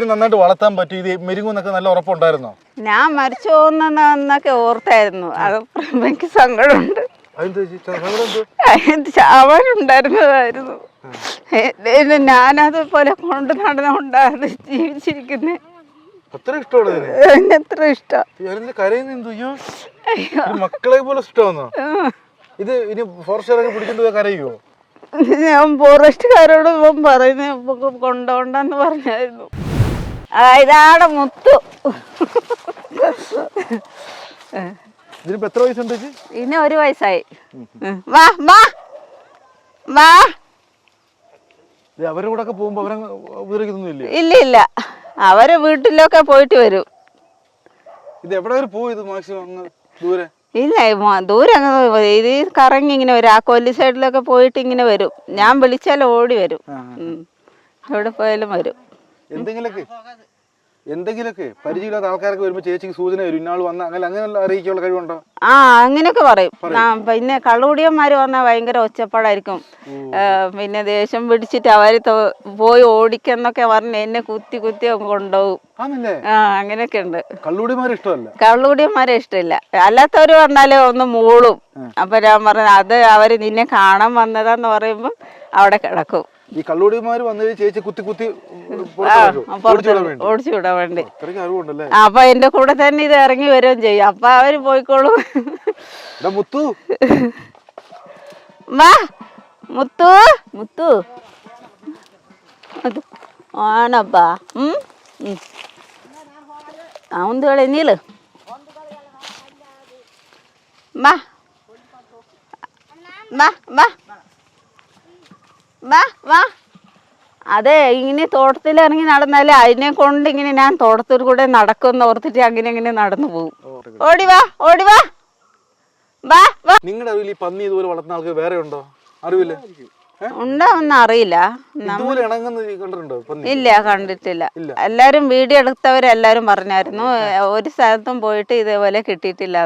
നന്നായിട്ട് വളർത്താൻ പറ്റും. ഇത് മെരുങ്ങുന്നൊക്കെ നല്ല ഉറപ്പുണ്ടായിരുന്നോ? ഞാൻ മരിച്ചു പോകുന്നൊക്കെ ഓർത്തായിരുന്നു. അത് എനിക്ക് സങ്കടമുണ്ട്. ചാവാനുണ്ടായിരുന്നതായിരുന്നു. ഞാനതുപോലെ കൊണ്ട് നടന്നുകൊണ്ടാണ് ജീവിച്ചിരിക്കുന്നത്. എത്ര ഇഷ്ടം. മക്കളെ പോലെ ഇഷ്ടമാണോ ഇത്? ഇനി ഫോറസ്റ്റുകാരൊക്കെ പിടിച്ചോണ്ട് കരയോ? ഞാൻ ഫോറസ്റ്റുകാരോട് പറയുന്ന കൊണ്ടോണ്ടെന്ന് പറഞ്ഞായിരുന്നു. ഇതാണ് മുത്തു. ഇതിനിപ്പോ എത്ര വയസ്സുണ്ട്? ഇനി 1 വയസ്സായി. വാ വാ വാ. അവരുടെ കൂടെ ഒക്കെ പോകുമ്പോ അവരെ ഉപദ്രവിക്കുന്നില്ലേ? ഇല്ല ഇല്ല, അവര് വീട്ടിലൊക്കെ പോയിട്ട് വരും. ഇത് എവിടെ വരെ പോയത് മാക്സിമം ദൂരെ? ഇല്ല, ദൂരെ ഇത് കറങ്ങി ഇങ്ങനെ വരും. ആ കൊല്ലി സൈഡിലൊക്കെ പോയിട്ട് ഇങ്ങനെ വരും. ഞാൻ വിളിച്ചാൽ ഓടി വരും. എവിടെ പോയാലും വരും. എന്തെങ്കിലൊക്കെ പരിചയമില്ലാത്ത ആൾക്കാരൊക്കെ വരുമ്പോ ചേച്ചിക്ക് സൂചന വരും, ഇന്നാൾ വന്ന അങ്ങനെ അറിയിക്കാനുള്ള കഴിവുണ്ടോ? അങ്ങനെയൊക്കെ പറയും. പിന്നെ കള്ളുകുടിയന്മാര് വന്നാൽ ഭയങ്കര ഒച്ചപ്പാടായിരിക്കും. പിന്നെ ദേഷ്യം പിടിച്ചിട്ട് അവര് പോയി ഓടിക്കെന്നൊക്കെ പറഞ്ഞ് എന്നെ കുത്തി കുത്തി കൊണ്ടുപോകും. അങ്ങനെയൊക്കെ ഉണ്ട്. കള്ളുകുടിയന്മാരെ ഇഷ്ടമില്ല. അല്ലാത്തവര് വന്നാല് ഒന്ന് മൂളും. അപ്പൊ ഞാൻ പറഞ്ഞു അത് അവര് നിന്നെ കാണാൻ വന്നതാന്ന് പറയുമ്പോ അവിടെ കിടക്കും. ഈ കള്ളുകുടിയന്മാര് വന്നത് ചേച്ചി കുത്തി കുത്തി ഓടിച്ചു വിടാൻ വേണ്ടി. അപ്പൊ എന്റെ കൂടെ തന്നെ ഇത് ഇറങ്ങി വരികയും ചെയ്യും. അപ്പൊ അവര് പോയിക്കോളും. മുത്തു വാ മുത്തു മുത്തു ആണപ്പാ. അവന്തുകളെ നീല് വാ വാ വാ വാ വാ. അതെ, ഇങ്ങനെ തോട്ടത്തിൽ ഇറങ്ങി നടന്നാല് അതിനെ കൊണ്ട് ഇങ്ങനെ ഞാൻ തോട്ടത്തിൽ കൂടെ നടക്കുമെന്ന് ഓർത്തിട്ട് അങ്ങനെ ഇങ്ങനെ നടന്നു പോകും. ഓടിവാ ഓടിവാ വാ വാ. നിങ്ങളുടെ അറിവിൽ ഈ പന്നി ഇതുപോലെ വളർത്തുന്ന ആൾക്ക് വേറെ ഉണ്ടോ? അറിവില്ല. ഉണ്ടോന്ന് അറിയില്ല. ഇല്ല, കണ്ടിട്ടില്ല. എല്ലാരും വീഡിയോ എടുത്തവരെല്ലാരും പറഞ്ഞായിരുന്നു ഒരു സ്ഥലത്തും പോയിട്ട് ഇതേപോലെ കിട്ടിയിട്ടില്ല.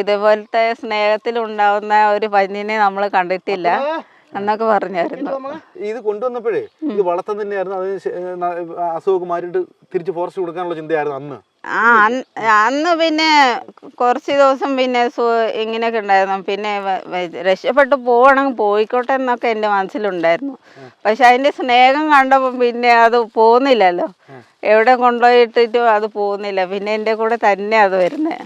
ഇതേപോലത്തെ സ്നേഹത്തിൽ ഉണ്ടാവുന്ന ഒരു പന്നിനെ നമ്മൾ കണ്ടിട്ടില്ല എന്നൊക്കെ പറഞ്ഞായിരുന്നു. ഇത് കൊണ്ടുവന്നപ്പോഴേ ഇത് വളർത്താൻ തന്നെയായിരുന്നു. അതിന് അസുഖമൊക്കെ മാറിയിട്ട് തിരിച്ച് ഫോറസ്റ്റ് കൊടുക്കാനുള്ള ചിന്തയായിരുന്നു അന്ന്. അന്ന് പിന്നെ കുറച്ച് ദിവസം പിന്നെ ഇങ്ങനെയൊക്കെ ഉണ്ടായിരുന്നു. പിന്നെ രക്ഷപ്പെട്ട് പോവാണെങ്കിൽ പോയിക്കോട്ടെ എന്നൊക്കെ എൻ്റെ മനസ്സിലുണ്ടായിരുന്നു. പക്ഷെ അതിൻ്റെ സ്നേഹം കണ്ടപ്പോൾ പിന്നെ അത് പോകുന്നില്ലല്ലോ. എവിടെ കൊണ്ടുപോയിട്ടിട്ടും അത് പോകുന്നില്ല. പിന്നെ എൻ്റെ കൂടെ തന്നെ അത് വരുന്നത്.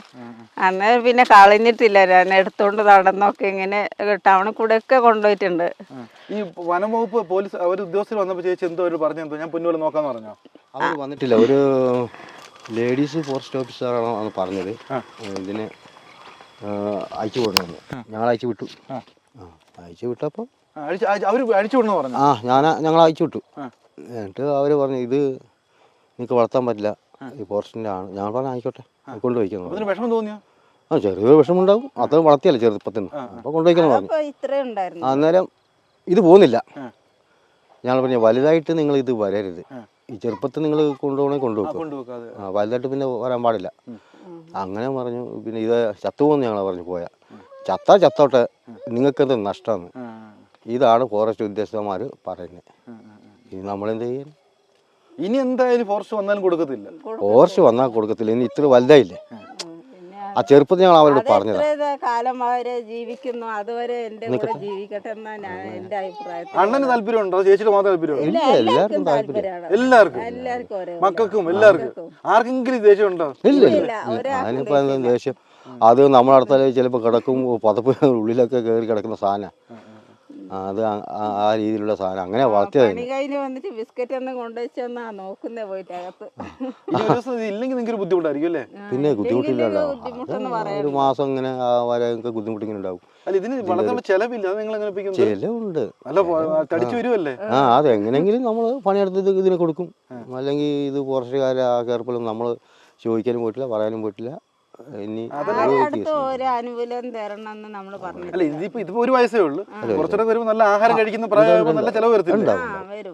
അന്ന് പിന്നെ കളഞ്ഞിട്ടില്ല. ഞാൻ എടുത്തോണ്ട് നടന്നൊക്കെ ഇങ്ങനെ ടൗണിൽ കൂടെ ഒക്കെ കൊണ്ടുപോയിട്ടുണ്ട്. ഈ വനംവകുപ്പ് പോലീസ് ഒരു ഉദ്യോഗസ്ഥർ വന്നപ്പോൾ ചേച്ചി എന്തോ പറഞ്ഞെന്തോ ഞാൻ പൊന്നുപോലെ നോക്കാന്ന് പറഞ്ഞോ? അവർ വന്നിട്ടില്ല. ഒരു ലേഡീസ് ഫോറസ്റ്റ് ഓഫീസറാണോ പറഞ്ഞത്. ഇതിനെ അയച്ചു കൊടുക്കുന്നു. ഞങ്ങൾ അയച്ചു വിട്ടു. അയച്ചു വിട്ടപ്പോൾ ഞങ്ങൾ അയച്ചു വിട്ടു. എന്നിട്ട് അവർ പറഞ്ഞു ഇത് നിങ്ങൾക്ക് വളർത്താൻ പറ്റില്ല, ഈ ഫോറസ്റ്റിൻ്റെ ആണ്. ഞങ്ങൾ പറഞ്ഞു ആയിക്കോട്ടെ കൊണ്ടുപോയിക്കുന്നു. വിഷമം തോന്നിയോ? ചെറിയൊരു വിഷമമുണ്ടാവും. അത് വളർത്തിയല്ലേ ചെറുപ്പത്തിന്. അപ്പോൾ കൊണ്ടുപോയിക്കാന്ന് പറഞ്ഞു. അന്നേരം ഇത് പോകുന്നില്ല. ഞങ്ങൾ പറഞ്ഞു വലുതായിട്ട് നിങ്ങൾ ഇത് വരരുത്, ഈ ചെറുപ്പത്തിൽ നിങ്ങൾ കൊണ്ടുപോകണമെങ്കിൽ കൊണ്ടുപോകും, വലുതായിട്ട് പിന്നെ വരാൻ പാടില്ല. അങ്ങനെ പറഞ്ഞു. പിന്നെ ഇത് ചത്തുപോകുന്നു ഞങ്ങൾ പറഞ്ഞു. പോയാൽ ചത്തോട്ടെ, നിങ്ങൾക്കെന്ത് നഷ്ടമാണ്. ഇതാണ് ഫോറസ്റ്റ് ഉദ്യോഗസ്ഥന്മാർ പറയുന്നത്. ഇത് നമ്മളെന്ത് ചെയ്യാൻ? ഇനി എന്തായാലും ഫോറസ്റ്റ് വന്നാലും കൊടുക്കത്തില്ല. ഫോറസ്റ്റ് വന്നാൽ കൊടുക്കത്തില്ല. ഇനി ഇത്ര വലുതായില്ലേ. ആ ചെറുപ്പത്തിൽ ഞങ്ങൾ അവരോട് പറഞ്ഞത് കാലം അവരെ ജീവിക്കുന്നു, അതുവരെ എന്റെ കൂടെ ജീവിക്കട്ടെ എന്നാണ് എന്റെ അഭിപ്രായം. അണ്ണന് താല്പര്യമുണ്ടോ? ചേച്ചിയുടെ മാത്രം താല്പര്യം? എല്ലാവർക്കും താല്പര്യം. എല്ലാവർക്കും മക്കൾക്കും എല്ലാവർക്കും. ആർക്കെങ്കിലും ദേഷ്യം ഉണ്ടോ? ഇല്ല. അതിനിപ്പോ ദേഷ്യം അത് നമ്മളടുത്താൽ ചിലപ്പോൾ കിടക്കും, പതപ്പ് ഉള്ളിലൊക്കെ കയറി കിടക്കുന്ന സാധനം. അത് ആ രീതിയിലുള്ള സാധനം അങ്ങനെ വളർത്തിയത്. വന്നിട്ട് ബിസ്ക്കറ്റ് ഒന്നും കൊണ്ടുവച്ചാ നോക്കുന്നേ പോയിട്ട് അകത്ത്. ഇല്ലെങ്കിൽ നിങ്ങൾക്ക് ബുദ്ധിമുട്ടായിരിക്കും അല്ലേ? പിന്നെ ബുദ്ധിമുട്ടില്ലല്ലോ. ഒരു മാസം ഇങ്ങനെ വരാനൊക്കെ ബുദ്ധിമുട്ടിങ്ങനെ ഉണ്ടാവും. ചെലവുണ്ട്. അതെങ്ങനെങ്കിലും നമ്മൾ പണിയെടുത്ത് ഇതിനെ കൊടുക്കും. അല്ലെങ്കിൽ ഇത് ഫോറസ്റ്റുകാരെ ആ കേർപ്പലും നമ്മൾ ചോദിക്കാനും പോയിട്ടില്ല, പറയാനും പോയിട്ടില്ല. ഇനി ഒരു ആനുകൂല്യം തരണമെന്ന് നമ്മൾ പറഞ്ഞു. അല്ല ഇതിപ്പോ ഇതിപ്പോ 1 വയസ്സേ ഉള്ളൂ. കുറച്ചൊക്കെ വരുമ്പോൾ നല്ല ആഹാരം കഴിക്കുന്ന പ്രായം, നല്ല ചെലവ് വരത്തില്ല.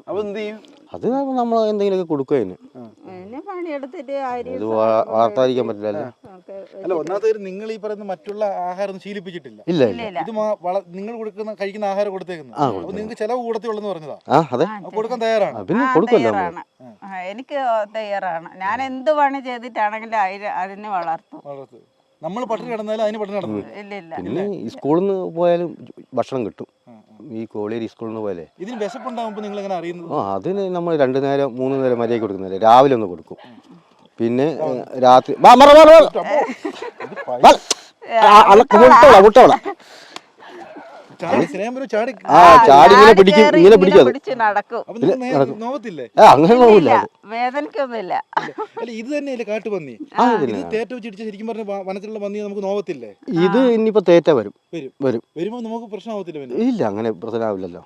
അപ്പൊ എന്ത് ചെയ്യും? അത് നമ്മൾ എന്തെങ്കിലുമൊക്കെ കൊടുക്കും. അതിന് പണിയെടുത്തിട്ട് വളർത്താതിരിക്കാൻ പറ്റില്ലല്ലോ. അല്ല ഒന്നാമത്തെ നിങ്ങൾ ഈ പറയുന്ന മറ്റുള്ള ആഹാരം ഒന്നും ശീലിപ്പിച്ചിട്ടില്ല. ഇല്ല ഇല്ല ഇത് നിങ്ങൾ കഴിക്കുന്ന ആഹാരം കൊടുത്തേക്കുന്നത്. അപ്പൊ നിങ്ങൾക്ക് ചെലവ് കൂടത്തിയുള്ളെന്ന് പറഞ്ഞതാ. അതെ കൊടുക്കാൻ തയ്യാറാണ്. പിന്നെ കൊടുക്കുമല്ലോ തയ്യാറാണ്. എനിക്ക് തയ്യാറാണ്. ഞാൻ എന്ത് പണി ചെയ്തിട്ടാണെങ്കിലും അതിനെ വളർത്തും. നമ്മൾ പട്ടിണി കിടന്നാലും അതിന് പട്ടിണി കിടന്നു. ഇല്ല പിന്നെ ഈ സ്കൂളിൽ നിന്ന് പോയാലും ഭക്ഷണം കിട്ടും. ഈ കോളേജ് സ്കൂളിൽ നിന്ന് പോലെ ഇതിന് വിശപ്പുണ്ടാകുമ്പോൾ നിങ്ങൾ എങ്ങനെ അറിയുന്നത്? അതിന് നമ്മൾ 2 നേരം 3 നേരം മര്യാദ കൊടുക്കുന്നില്ല. രാവിലെ ഒന്ന് കൊടുക്കും, പിന്നെ രാത്രി മുട്ടവള ചാടി ഇങ്ങനെ പിടിക്കും, ഇങ്ങനെ പിടിക്കും. അങ്ങനെ നോവില്ല, വേദനക്കൊന്നുമില്ല. അല്ല ഇത് തന്നെയല്ലേ കാട്ടുപന്നി? തേറ്റ വെച്ചിടിച്ച ശരിക്കും പറഞ്ഞ വനത്തിലുള്ള പന്നി നമുക്ക് നോവത്തില്ലേ? ഇത് ഇനിയിപ്പോ തേറ്റ വരും. വരുമ്പോ നമുക്ക് പ്രശ്നമാവത്തില്ല? ഇല്ല, അങ്ങനെ പ്രശ്നമാവില്ലല്ലോ.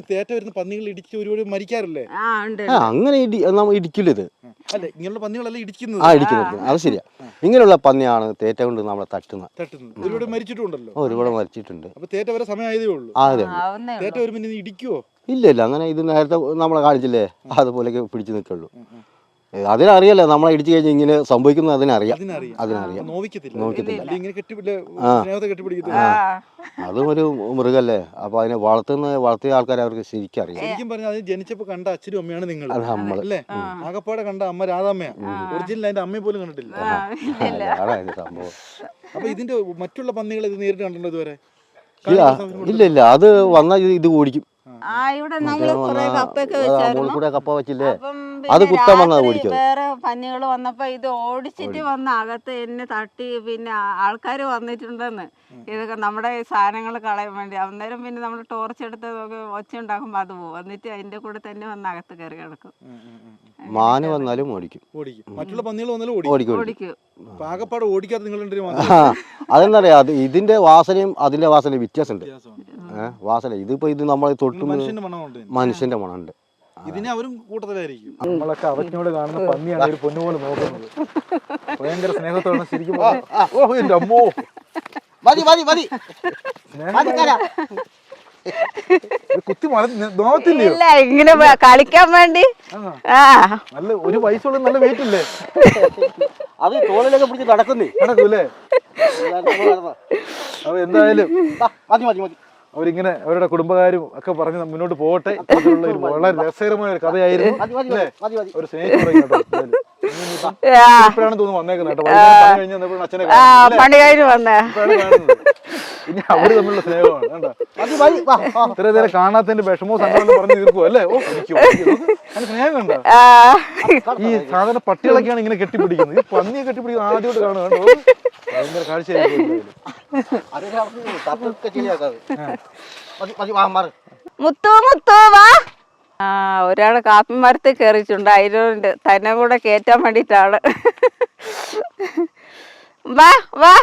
തേറ്റ വരുന്ന പന്നികൾ ഇടിച്ച് ഒരുപാട് മരിക്കാറില്ലേ? അങ്ങനെ നമ്മൾ ഇടിക്കില്ല. ഇത് അല്ല ഇങ്ങനെയുള്ള പന്നികളെല്ലാം ഇടിക്കുന്നത്. ഇടിക്കുന്നത് അത് ശരിയാ. ഇങ്ങനെയുള്ള പന്നിയാണ് തേറ്റ കൊണ്ട് നമ്മളെ തട്ടുന്നത്. ഒരുപാട് മരിച്ചിട്ടുണ്ടല്ലോ. ഒരുപാട് മരിച്ചിട്ടുണ്ട്. അപ്പൊ തേറ്റ വരെ സമയമായതേ ഉള്ളൂ. അതെ, തേറ്റ വരുമ്പോ ഇടിക്കുവോ? ഇല്ല ഇല്ല, അങ്ങനെ ഇത് നേരത്തെ നമ്മളെ കാണിച്ചില്ലേ, അതുപോലെയൊക്കെ പിടിച്ചു നിൽക്കുള്ളൂ. അതിനറിയാലോ നമ്മളെ ഇടിച്ചു കഴിഞ്ഞാൽ ഇങ്ങനെ സംഭവിക്കുന്നത്. അതിനറിയാം. അതും ഒരു മൃഗല്ലേ, അപ്പൊ അതിനെ വളർത്തിയ ആൾക്കാരെ അവർക്ക് ശരിക്കും അറിയാം. ശരിക്കും പറഞ്ഞാൽ അത് ജനിച്ചപ്പോ കണ്ട അച്ഛനും അമ്മയാണ് നിങ്ങൾ അല്ലേ? ആകപ്പാടെ കണ്ട അമ്മ രാധാമ്മയാ. ഒറിജിനൽ അതിന്റെ അമ്മയെ പോലും കണ്ടിട്ടില്ല. സംഭവം. അപ്പൊ ഇതിന്റെ മറ്റുള്ള പന്നികൾ ഇത് നേരിട്ട് കണ്ടിട്ടുണ്ടോ ഇതുവരെ? ഇല്ല ഇല്ല, അത് വന്നാൽ ഇത് ഓടിക്കും. ഇവിടെ നമ്മള് കുറെ കപ്പൊക്കെ വെച്ചായിരുന്നു. കപ്പ വെച്ചില്ലേ, അത് കുത്താൻ വന്നത് ഓടിക്കും. വേറെ പന്നികൾ വന്നപ്പോ ഇത് ഓടിച്ചിട്ട് വന്ന് അകത്ത് എന്നെ തട്ടി. പിന്നെ ആൾക്കാർ വന്നിട്ടുണ്ടെന്ന് ഇതൊക്കെ നമ്മുടെ സാധനങ്ങൾ കളയാൻ വേണ്ടി. അന്നേരം പിന്നെ നമ്മൾ ടോർച്ച് എടുത്ത് ഒച്ച ഉണ്ടാക്കുമ്പോ അത് പോകും. എന്നിട്ട് അതിന്റെ കൂടെ തന്നെ വന്ന് അകത്ത് കയറി കിടക്കും. മാന് വന്നാലും ഓടിക്കും. മറ്റുള്ള പന്നികൾ വന്നാലും ഓടിക്കും. പാകപ്പാട് ഓടിക്കാത്ത നിങ്ങൾ അതെന്താ പറയാ, അത് ഇതിന്റെ വാസനയും അതിന്റെ വാസനയും വ്യത്യാസമുണ്ട്. വാസന ഇതിപ്പോ ഇത് നമ്മളെ തൊട്ട് മനുഷ്യന്റെ മണമുണ്ട്. ഇതിനെ അവരും കൂട്ടത്തിലായിരിക്കും. നമ്മളൊക്കെ അവറ്റിനോട് കാണുന്ന പന്നിയാണ് ഒരു പൊന്നുപോലെ നോക്കുന്നത്. ഭയങ്കര സ്നേഹത്തോടെ ശരിക്കും. അമ്മോ കുത്തി നോകത്തില്ലയോ? ഇങ്ങനെ കളിക്കാൻ വേണ്ടി. നല്ല ഒരു വയസ്സുള്ള നല്ല വെയിറ്റ് ഇല്ലേ? അത് തോളിലൊക്കെ പിടിച്ച് നടക്കുന്നേ. നടക്കൂലേ? അപ്പൊ എന്തായാലും അവരിങ്ങനെ അവരുടെ കുടുംബക്കാരും ഒക്കെ പറഞ്ഞ് മുന്നോട്ട് പോകട്ടെ. വളരെ രസകരമായ ഒരു കഥയായിരുന്നു. ഒരു സ്നേഹിപ്പോഴാണ് തോന്നുന്നു വന്നേക്കുന്നത് കേട്ടോ. അച്ഛനെ ഇനി അവര് തമ്മിലുള്ള സ്നേഹമാണ്. ഇത്ര നേരം കാണാത്തതിന്റെ വിഷമോ സങ്കടം പറഞ്ഞു തീർക്കും അല്ലേ? അങ്ങനെ സ്നേഹം കണ്ടോ? ഈ സാധാരണ പട്ടികളൊക്കെയാണ് ഇങ്ങനെ കെട്ടിപ്പിടിക്കുന്നത്. ഈ പന്നിയെ കെട്ടിപ്പിടിക്കുന്നത് ആദ്യമായിട്ട് കാണുക കേട്ടോ. ഭയങ്കര കാഴ്ചയായിരുന്നു. മുത്തു മുത്തു വാ. ഒരാള് കാപ്പി മരത്തിൽ കയറിയിട്ടുണ്ട്. അതിനോട് തന്നെ കൂടെ കേറ്റാൻ വേണ്ടിട്ടാണ്. വാ വാ.